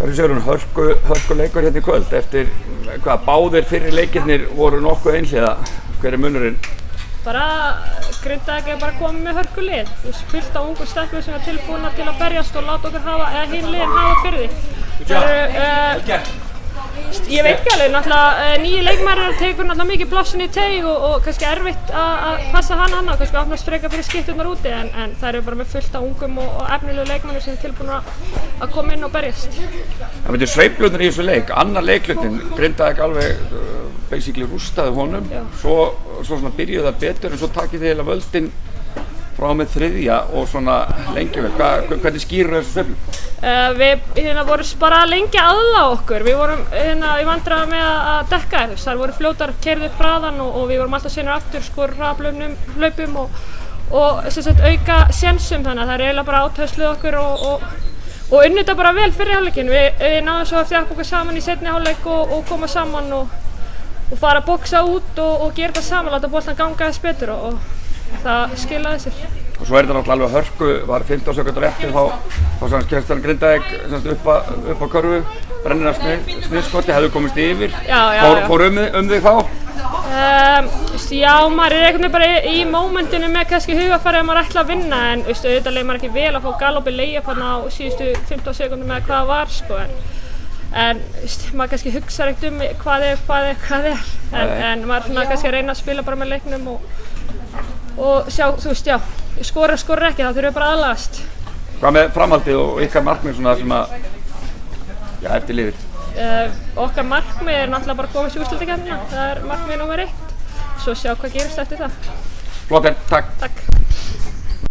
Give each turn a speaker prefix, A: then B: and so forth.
A: Hvað segir hún, hörkuleikur hérna í kvöld eftir hvað báðir fyrri leikirnir voru nokkuð einhliða, hver er munurinn?
B: Bara Grindavík er bara komið með hörkulið, fullt af ungum stelpum sem er tilbúnar til að berjast og láta okkur hafa, eða hin liðin hafa fyrir því. Ég veit ekki alveg, náttúrulega nýju leikmærar tekur náttúrulega mikið blássin í teig og kannski erfitt að passa hann og kannski opnast frekar fyrir skipturnar úti en það eru bara með fullt af ungum og efnilegu leikmennir sem er tilbúnar að koma inn og berjast.
A: Það veitir sveiflurnar í þessu leik, annar leiklutin, Grindavík alveg basically rústaði honum, svo svona byrjuði það betur en svo takið þið heila völdin frá með þriðja og svona lengi vel. Hvernig skýrir þessu sveiflur?
B: Við vorum bara lengi að aðlaga okkur. Við vorum í vandræðum með að dekka þess. Þar voru fljótar keyrðu upp hraðan og við vorum alltaf senur aftur hraðhlaupum og auka sénsum, þannig að það er eiginlega bara átöðsluð okkur og unnið þetta bara vel fyrir hálfleikinn. Við náðum svo að þjappa okkur saman í seinni hálfleik og koma saman og fara að boxa út og gera þetta saman, láta boltan ganga þess betur og það skilaði sér.
A: Og svo er þetta náttúrulega alveg hörku, var 15 sekúndur eftir þá kemst hann Grindavík upp á körfu, brennir af sniðskoti, hefðu komist yfir. Fór þig þá?
B: Já, maður er einhvern veginn bara í mómentinu með kannski hugafarið að maður ætla að vinna en auðvitað leið maður ekki vel að fá galopið layup á síðustu 15 sekúndum með hvað var sko en maður kannski hugsa ekkert hvað er en maður svona kannski að reyna að spila bara með leiknum og sjá, skora ekki, það þurfum bara að aðlagast.
A: Hvað með framhaldið og ykkar markmið svona sem að, eftir liðið?
B: Okkar markmið er náttúrulega bara að komast í úrslitakeppnina, það er markmið númer 1, svo sjá hvað gerist eftir það.
A: Flott, takk.
B: Takk.